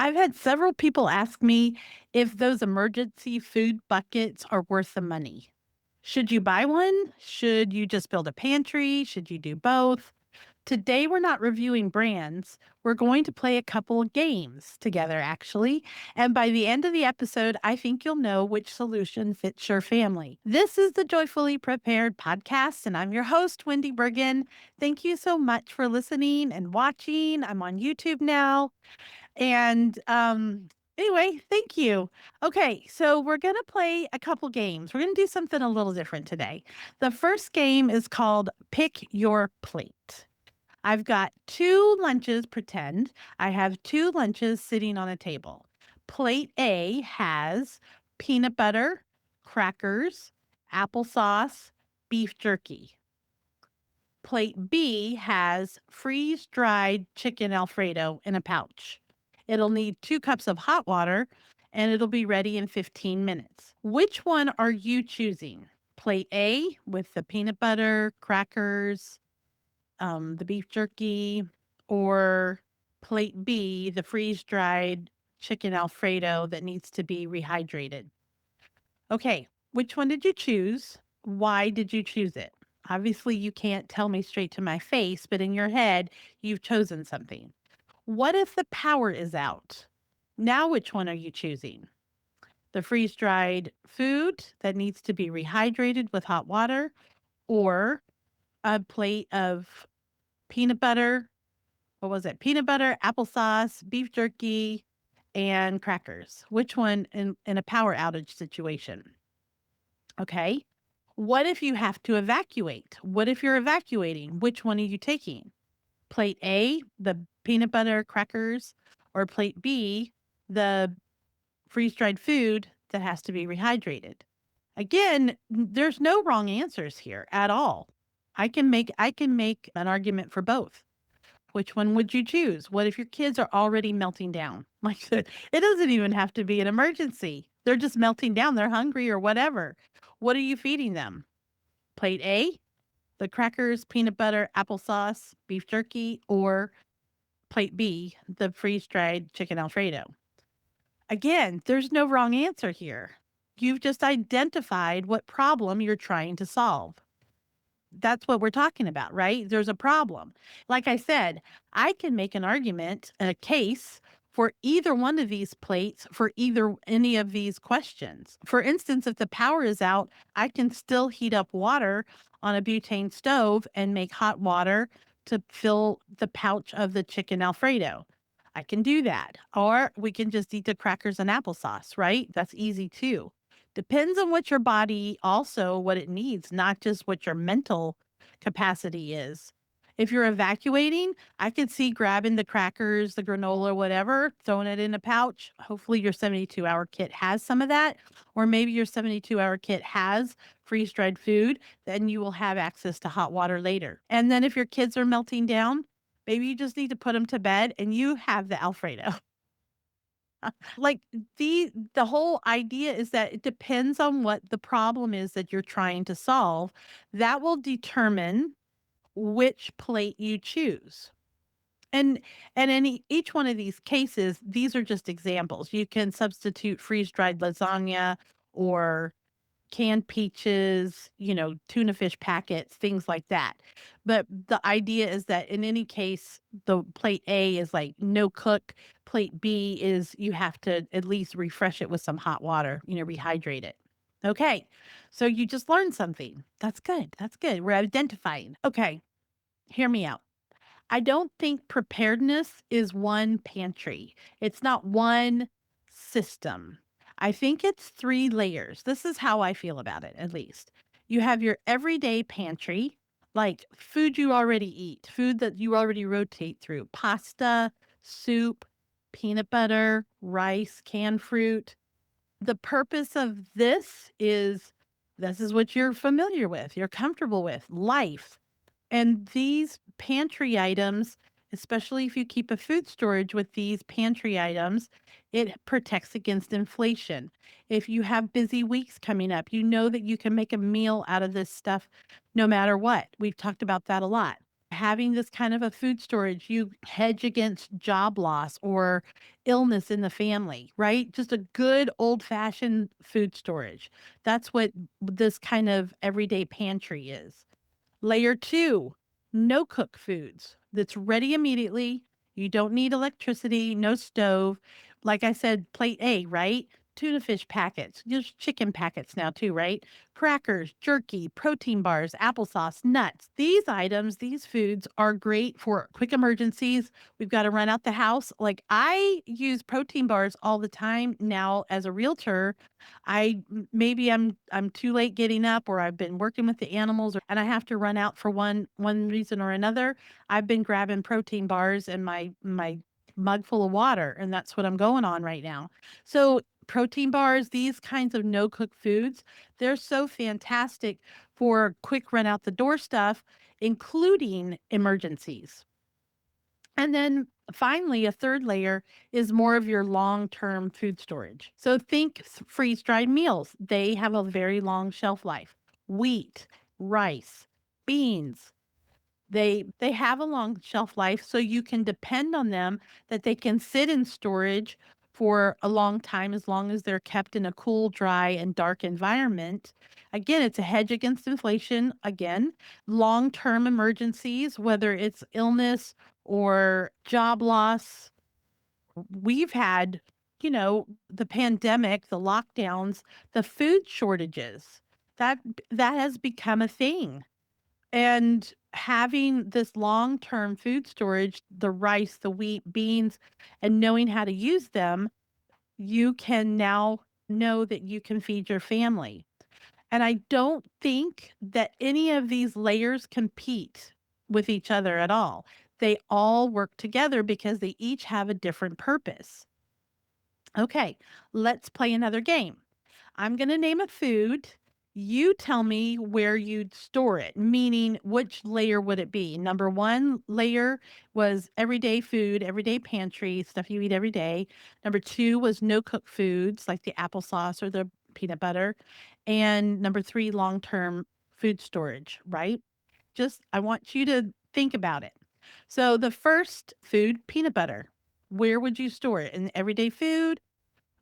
I've had several people ask me if those emergency food buckets are worth the money. Should you buy one? Should you just build a pantry? Should you do both? Today, we're not reviewing brands. We're going to play a couple of games together, actually. And by the end of the episode, I think you'll know which solution fits your family. This is the Joyfully Prepared podcast, and I'm your host, Wendy Bergen. Thank you so much for listening and watching. I'm on YouTube now. And anyway, thank you. Okay, so we're going to play a couple games. We're going to do something a little different today. The first game is called Pick Your Plate. I've got two lunches, pretend I have two lunches sitting on a table. Plate A has peanut butter, crackers, applesauce, beef jerky. Plate B has freeze dried chicken Alfredo in a pouch. It'll need 2 cups of hot water and it'll be ready in 15 minutes. Which one are you choosing? Plate A with the peanut butter, crackers, the beef jerky, or plate B, the freeze dried chicken Alfredo that needs to be rehydrated. Okay, which one did you choose? Why did you choose it? Obviously, you can't tell me straight to my face, but in your head, you've chosen something. What if the power is out? Now, which one are you choosing? The freeze dried food that needs to be rehydrated with hot water, or a plate of peanut butter? What was it? Peanut butter, applesauce, beef jerky, and crackers. Which one in a power outage situation? Okay. What if you have to evacuate? What if you're evacuating? Which one are you taking? Plate A, the peanut butter crackers, or plate B, the freeze dried food that has to be rehydrated? Again, there's no wrong answers here at all. I can make an argument for both. Which one would you choose? What if your kids are already melting down? Like it doesn't even have to be an emergency. They're just melting down. They're hungry or whatever. What are you feeding them? Plate A, the crackers, peanut butter, applesauce, beef jerky, or plate B, the freeze dried chicken Alfredo? Again, there's no wrong answer here. You've just identified what problem you're trying to solve. That's what we're talking about, right? There's a problem. Like I said, I can make an argument, a case for either one of these plates for either any of these questions. For instance, if the power is out, I can still heat up water on a butane stove and make hot water to fill the pouch of the chicken Alfredo. I can do that. Or we can just eat the crackers and applesauce, right? That's easy too. Depends on what your body also what it needs, not just what your mental capacity is. If you're evacuating, I could see grabbing the crackers, the granola, whatever, throwing it in a pouch. Hopefully your 72-hour kit has some of that, or maybe your 72-hour kit has freeze-dried food, then you will have access to hot water later. And then if your kids are melting down, maybe you just need to put them to bed and you have the Alfredo. Like the whole idea is that it depends on what the problem is that you're trying to solve. That will determine which plate you choose. And in each one of these cases, these are just examples. You can substitute freeze-dried lasagna or canned peaches, tuna fish packets, things like that. But the idea is that in any case, the plate A is like no cook. Plate B is you have to at least refresh it with some hot water, rehydrate it. Okay. So you just learned something. That's good. That's good. We're identifying. Okay. Hear me out. I don't think preparedness is one pantry. It's not one system. I think it's 3 layers. This is how I feel about it, at least. You have your everyday pantry, like food you already eat, food that you already rotate through, pasta, soup, peanut butter, rice, canned fruit. The purpose of this is what you're familiar with, you're comfortable with, life. And these pantry items, especially if you keep a food storage with these pantry items, it protects against inflation. If you have busy weeks coming up, you know that you can make a meal out of this stuff no matter what. We've talked about that a lot. Having this kind of a food storage, you hedge against job loss or illness in the family, right? Just a good old fashioned food storage. That's what this kind of everyday pantry is. Layer two, no cook foods that's ready immediately. You don't need electricity, no stove. Like I said, plate A, right? Tuna fish packets. There's chicken packets now, too, right? Crackers, jerky, protein bars, applesauce, nuts. These items, these foods are great for quick emergencies. We've got to run out the house. Like I use protein bars all the time now as a realtor. Maybe I'm too late getting up or I've been working with the animals and I have to run out for one reason or another. I've been grabbing protein bars and my mug full of water and that's what I'm going on right now. So protein bars, these kinds of no cook foods, they're so fantastic for quick run out the door stuff, including emergencies. And then finally, a third layer is more of your long term food storage. So think freeze dried meals, they have a very long shelf life. Wheat, rice, beans, they have a long shelf life, so you can depend on them that they can sit in storage for a long time as long as they're kept in a cool, dry, and dark environment. Again, it's a hedge against inflation. Again, long-term emergencies, whether it's illness or job loss. We've had, the pandemic, the lockdowns, the food shortages. That that has become a thing. And having this long-term food storage, the rice, the wheat, beans, and knowing how to use them, you can now know that you can feed your family. And I don't think that any of these layers compete with each other at all. They all work together because they each have a different purpose. Okay, let's play another game. I'm going to name a food. You tell me where you'd store it, meaning which layer would it be? Number one layer was everyday food, everyday pantry, stuff you eat every day. Number two was no cook foods like the applesauce or the peanut butter. And number three, long term food storage, right? Just, I want you to think about it. So the first food, peanut butter, where would you store it? In everyday food,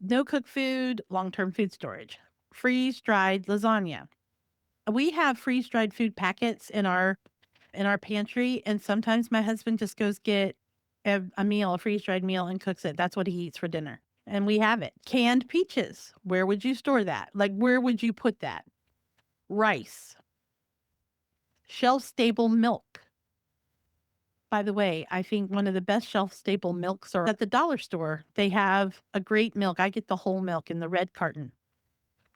no cook food, long term food storage. Freeze dried lasagna. We have freeze dried food packets in our pantry, and sometimes my husband just goes get a meal, a freeze dried meal, and cooks it. That's what he eats for dinner, and we have it. Canned peaches. Where would you store that? Like where would you put that? Rice. Shelf stable milk. By the way, I think one of the best shelf stable milks are at the dollar store. They have a great milk. I get the whole milk in the red carton.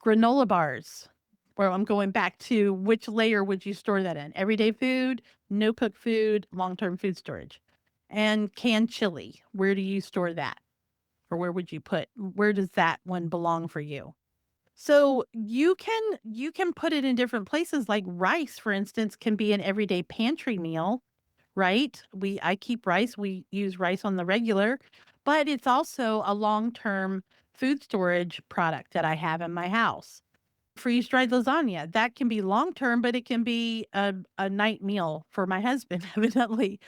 Granola bars. Well, I'm going back to which layer would you store that in? Everyday food, no cook food, long term food storage. And canned chili. Where do you store that? Or where does that one belong for you? So you can put it in different places like rice, for instance, can be an everyday pantry meal, right? I keep rice. We use rice on the regular, but it's also a long-term food storage product that I have in my house. Freeze-dried lasagna, that can be long-term, but it can be a night meal for my husband, evidently.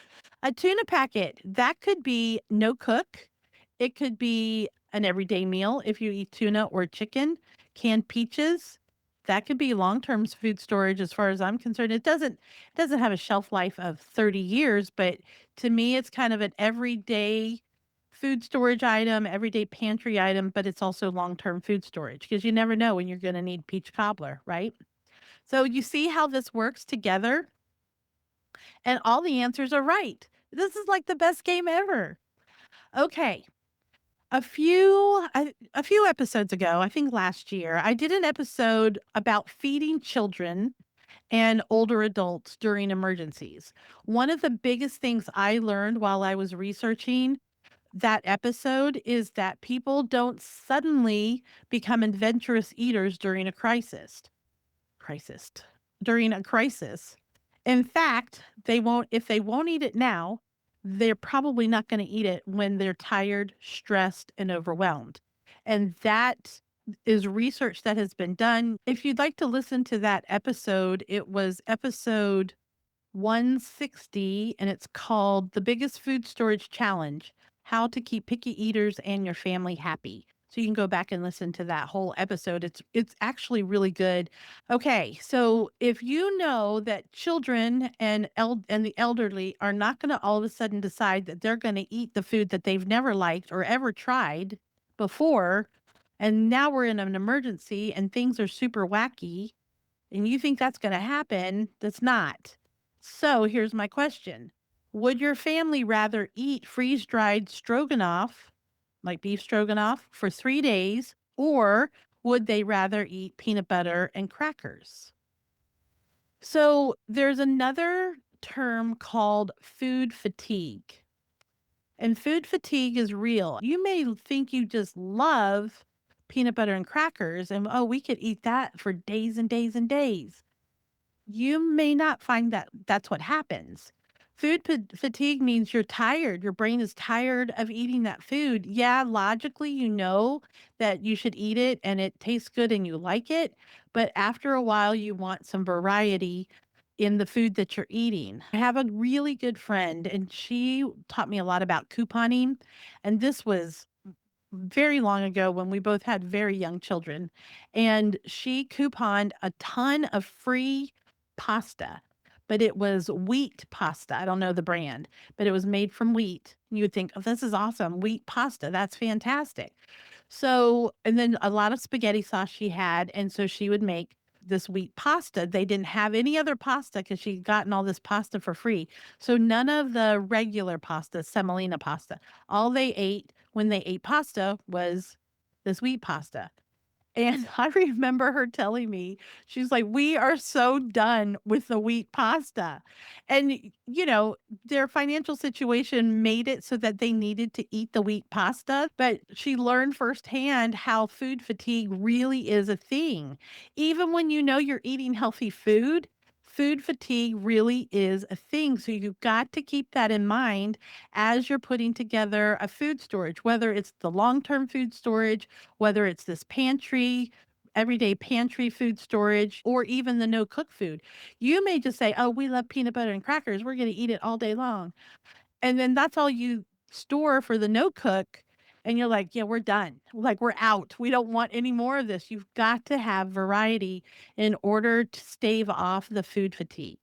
A tuna packet, that could be no cook. It could be an everyday meal if you eat tuna or chicken. Canned peaches, that could be long-term food storage as far as I'm concerned. It doesn't have a shelf life of 30 years, but to me it's kind of an everyday food storage item, everyday pantry item, but it's also long-term food storage because you never know when you're going to need peach cobbler, right? So you see how this works together and all the answers are right. This is like the best game ever. Okay. A few episodes ago, I think last year, I did an episode about feeding children and older adults during emergencies. One of the biggest things I learned while I was researching that episode is that people don't suddenly become adventurous eaters during a crisis during a crisis. In fact, if they won't eat it now, they're probably not going to eat it when they're tired, stressed, and overwhelmed. And that is research that has been done. If you'd like to listen to that episode, it was episode 160, and it's called The Biggest Food Storage Challenge: How to Keep Picky Eaters and Your Family Happy. So you can go back and listen to that whole episode. It's actually really good. Okay, so if you know that children and the elderly are not going to all of a sudden decide that they're going to eat the food that they've never liked or ever tried before, and now we're in an emergency and things are super wacky, and you think that's going to happen, that's not. So here's my question: would your family rather eat freeze dried stroganoff, like beef stroganoff, for 3 days, or would they rather eat peanut butter and crackers? So there's another term called food fatigue. And food fatigue is real. You may think you just love peanut butter and crackers and, oh, we could eat that for days and days and days. You may not find that that's what happens. Fatigue means you're tired. Your brain is tired of eating that food. Yeah, logically, you know that you should eat it and it tastes good and you like it. But after a while, you want some variety in the food that you're eating. I have a really good friend, and she taught me a lot about couponing. And this was very long ago when we both had very young children, and she couponed a ton of free pasta, but it was wheat pasta. I don't know the brand, but it was made from wheat. You would think, oh, this is awesome. Wheat pasta. That's fantastic. So, and then a lot of spaghetti sauce she had. And so she would make this wheat pasta. They didn't have any other pasta because she'd gotten all this pasta for free. So none of the regular pasta, semolina pasta, all they ate when they ate pasta was this wheat pasta. And I remember her telling me, she's like, "We are so done with the wheat pasta." And, their financial situation made it so that they needed to eat the wheat pasta, but she learned firsthand how food fatigue really is a thing. Even when you know you're eating healthy food, food fatigue really is a thing. So you've got to keep that in mind as you're putting together a food storage, whether it's the long-term food storage, whether it's this pantry, everyday pantry food storage, or even the no cook food. You may just say, oh, we love peanut butter and crackers. We're going to eat it all day long. And then that's all you store for the no cook. And you're like, yeah, we're done. Like, we're out. We don't want any more of this. You've got to have variety in order to stave off the food fatigue.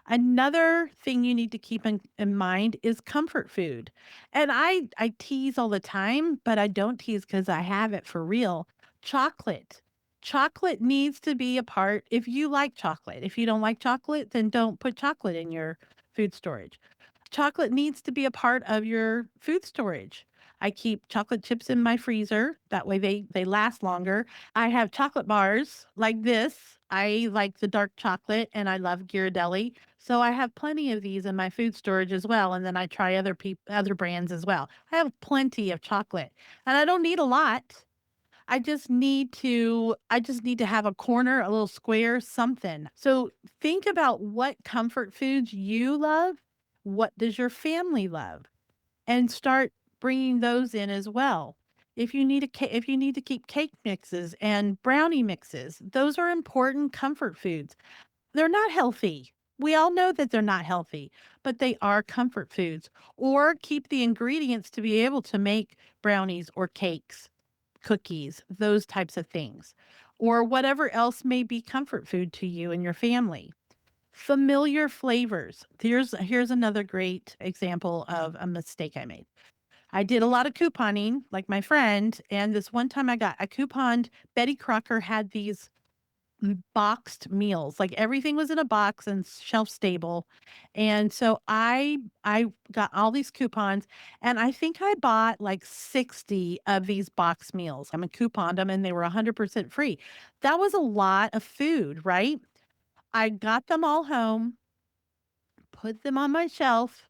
Another thing you need to keep in mind is comfort food. And I tease all the time, but I don't tease because I have it for real. Chocolate. Chocolate needs to be a part if you like chocolate. If you don't like chocolate, then don't put chocolate in your food storage. Chocolate needs to be a part of your food storage. I keep chocolate chips in my freezer. That way they last longer. I have chocolate bars like this. I like the dark chocolate and I love Ghirardelli. So I have plenty of these in my food storage as well. And then I try other brands as well. I have plenty of chocolate and I don't need a lot. I just need to have a corner, a little square, something. So think about what comfort foods you love. What does your family love? And start bringing those in as well. If you need to keep cake mixes and brownie mixes, those are important comfort foods. They're not healthy. We all know that they're not healthy, but they are comfort foods. Or keep the ingredients to be able to make brownies or cakes, cookies, those types of things, or whatever else may be comfort food to you and your family. Familiar flavors. Here's another great example of a mistake I made. I did a lot of couponing, like my friend, and this one time I couponed. Betty Crocker had these boxed meals. Like everything was in a box and shelf stable. And so I got all these coupons and I think I bought like 60 of these box meals. I mean, couponed them and they were 100% free. That was a lot of food, right? I got them all home, put them on my shelf,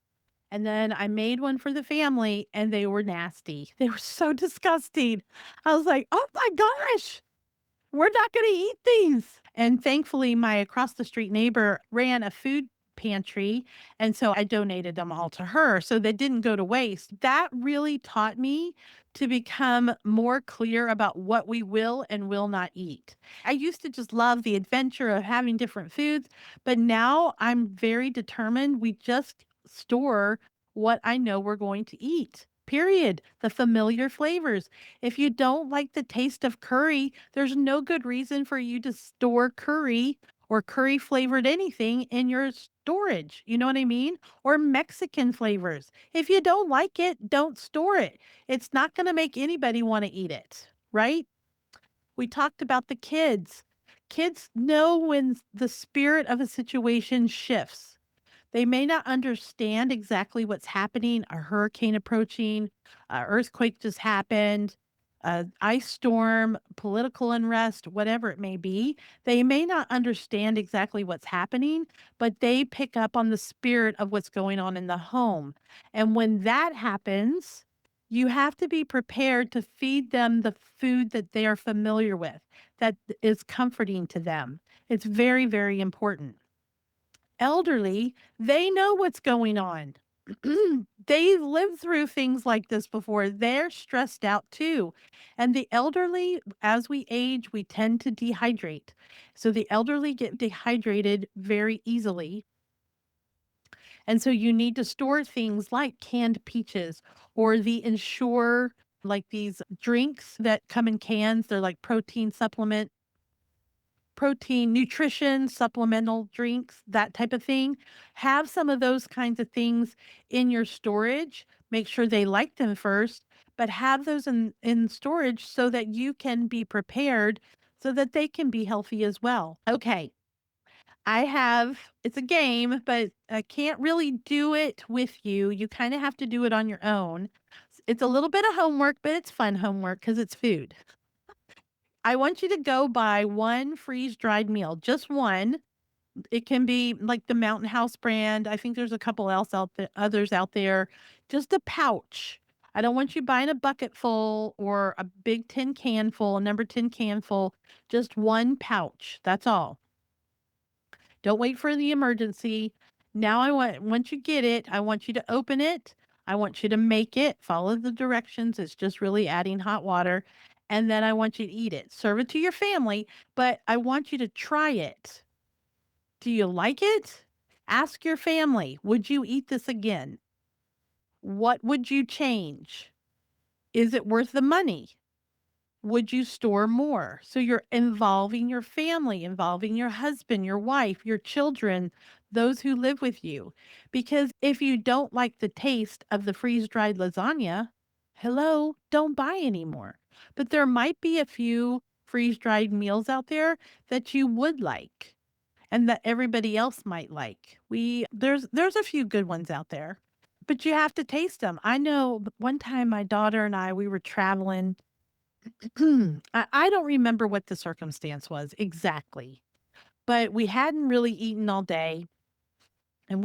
and then I made one for the family and they were nasty. They were so disgusting. I was like, "Oh my gosh, we're not going to eat these." And thankfully, my across the street neighbor ran a food pantry. And so I donated them all to her. So they didn't go to waste. That really taught me to become more clear about what we will and will not eat. I used to just love the adventure of having different foods, but now I'm very determined. We just store what I know we're going to eat. Period. The familiar flavors. If you don't like the taste of curry, there's no good reason for you to store curry or curry flavored anything in your storage. You know what I mean? Or Mexican flavors. If you don't like it, don't store it. It's not going to make anybody want to eat it, right? We talked about the kids. Kids know when the spirit of a situation shifts. They may not understand exactly what's happening, a hurricane approaching, a earthquake just happened, a ice storm, political unrest, whatever it may be. They may not understand exactly what's happening, but they pick up on the spirit of what's going on in the home. And when that happens, you have to be prepared to feed them the food that they are familiar with, that is comforting to them. It's very, very important. Elderly, they know what's going on. They've lived through things like this before. They're stressed out too. And the elderly, as we age, we tend to dehydrate. So the elderly get dehydrated very easily. And so you need to store things like canned peaches or the Ensure, like these drinks that come in cans. They're like protein, nutrition, supplemental drinks, that type of thing. Have some of those kinds of things in your storage. Make sure they like them first, but have those in storage so that you can be prepared so that they can be healthy as well. Okay. It's a game, but I can't really do it with you. You kind of have to do it on your own. It's a little bit of homework, but it's fun homework because it's food. I want you to go buy one freeze dried meal, just one. It can be like the Mountain House brand. I think there's a couple others out there. Just a pouch. I don't want you buying a bucket full or a big tin can full, a number 10 can full. Just one pouch. That's all. Don't wait for the emergency. Now once you get it, I want you to open it. I want you to make it, follow the directions. It's just really adding hot water. And then I want you to eat it. Serve it to your family, but I want you to try it. Do you like it? Ask your family, would you eat this again? What would you change? Is it worth the money? Would you store more? So you're involving your family, involving your husband, your wife, your children, those who live with you. Because if you don't like the taste of the freeze dried lasagna, hello, don't buy anymore. But there might be a few freeze dried meals out there that you would like and that everybody else might like. There's a few good ones out there, but you have to taste them. I know one time my daughter and we were traveling. I don't remember what the circumstance was exactly, but we hadn't really eaten all day and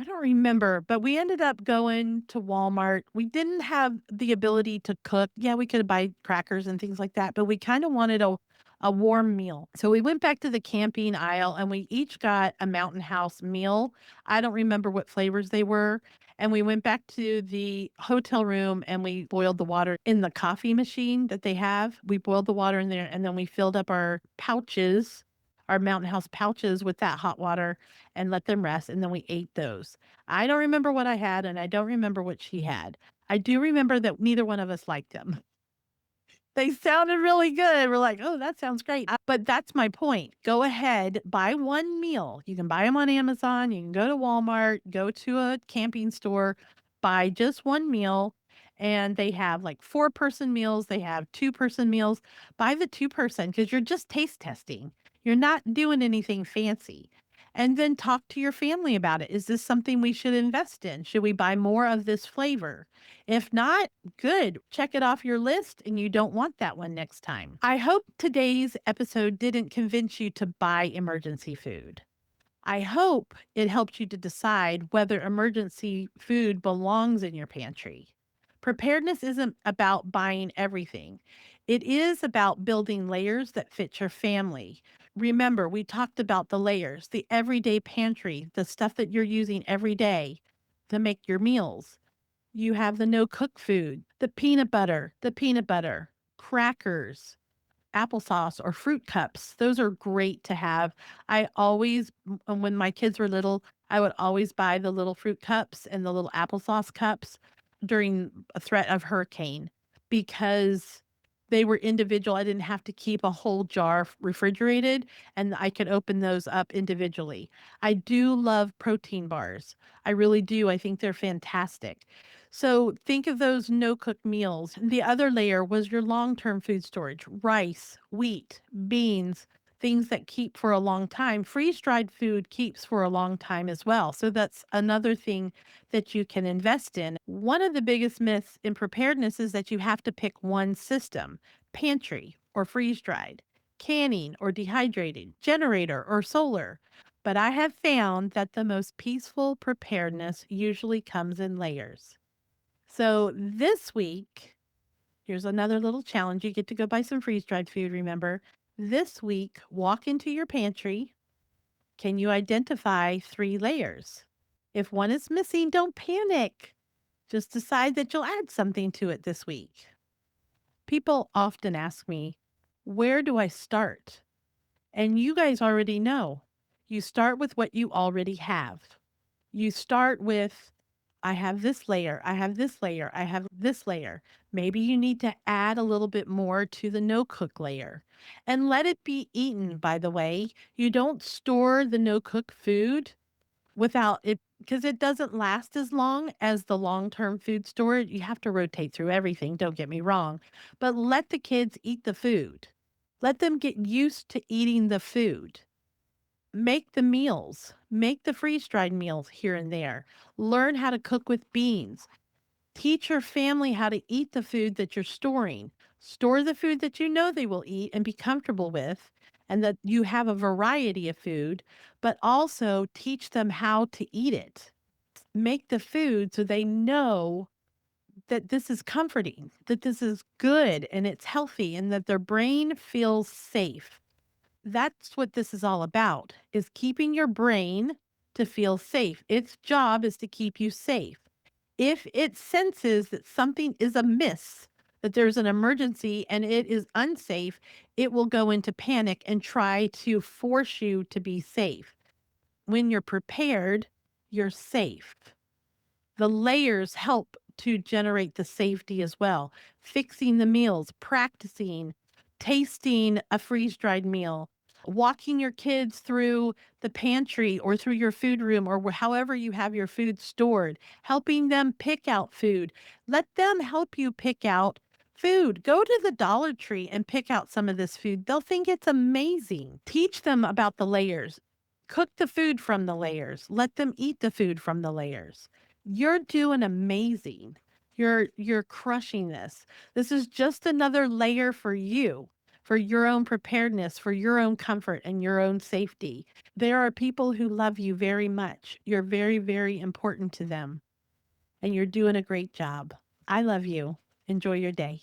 I don't remember, but we ended up going to Walmart. We didn't have the ability to cook. Yeah, we could buy crackers and things like that, but we kind of wanted a warm meal. So we went back to the camping aisle and we each got a Mountain House meal. I don't remember what flavors they were. And we went back to the hotel room and we boiled the water in the coffee machine that they have. We boiled the water in there and then we filled up our Mountain House pouches with that hot water and let them rest. And then we ate those. I don't remember what I had and I don't remember what she had. I do remember that neither one of us liked them. They sounded really good. We're like, "Oh, that sounds great." But that's my point. Go ahead, buy one meal. You can buy them on Amazon, you can go to Walmart, go to a camping store, buy just one meal, and they have, like, four-person meals, they have two-person meals. Buy the two-person because 'cause you're just taste testing. You're not doing anything fancy. And then talk to your family about it. Is this something we should invest in? Should we buy more of this flavor? If not, good. Check it off your list and you don't want that one next time. I hope today's episode didn't convince you to buy emergency food. I hope it helped you to decide whether emergency food belongs in your pantry. Preparedness isn't about buying everything. It is about building layers that fit your family, Remember, we talked about the layers, the everyday pantry, the stuff that you're using every day to make your meals. You have the no cook food, the peanut butter, crackers, applesauce or fruit cups. Those are great to have. I always, when my kids were little, I would always buy the little fruit cups and the little applesauce cups during a threat of hurricane because they were individual. I didn't have to keep a whole jar refrigerated and I could open those up individually. I do love protein bars. I really do. I think they're fantastic. So think of those no cook meals. The other layer was your long term food storage: rice, wheat, beans, things that keep for a long time. Freeze dried food keeps for a long time as well. So that's another thing that you can invest in. One of the biggest myths in preparedness is that you have to pick one system: pantry or freeze dried, canning or dehydrating, generator or solar. But I have found that the most peaceful preparedness usually comes in layers. So this week, here's another little challenge. You get to go buy some freeze dried food, remember. This week, walk into your pantry. Can you identify three layers? If one is missing, don't panic. Just decide that you'll add something to it this week. People often ask me, where do I start? And you guys already know. You start with what you already have. You start with, I have this layer, I have this layer, I have this layer. Maybe you need to add a little bit more to the no cook layer and let it be eaten, by the way. You don't store the no cook food without it because it doesn't last as long as the long term food storage. You have to rotate through everything, don't get me wrong, but let the kids eat the food. Let them get used to eating the food. Make the meals, make the freeze-dried meals here and there. Learn how to cook with beans. Teach your family how to eat the food that you're storing. Store the food that you know they will eat and be comfortable with, and that you have a variety of food, but also teach them how to eat it. Make the food so they know that this is comforting, that this is good and it's healthy, and that their brain feels safe. That's what this is all about, is keeping your brain to feel safe. Its job is to keep you safe. If it senses that something is amiss, that there's an emergency and it is unsafe, it will go into panic and try to force you to be safe. When you're prepared, you're safe. The layers help to generate the safety as well. Fixing the meals, practicing, tasting a freeze dried meal, walking your kids through the pantry or through your food room or however you have your food stored, helping them pick out food. Let them help you pick out food. Go to the Dollar Tree and pick out some of this food. They'll think it's amazing. Teach them about the layers. Cook the food from the layers. Let them eat the food from the layers. You're doing amazing. You're crushing this. This is just another layer for you, for your own preparedness, for your own comfort and your own safety. There are people who love you very much. You're very, very important to them, and you're doing a great job. I love you. Enjoy your day.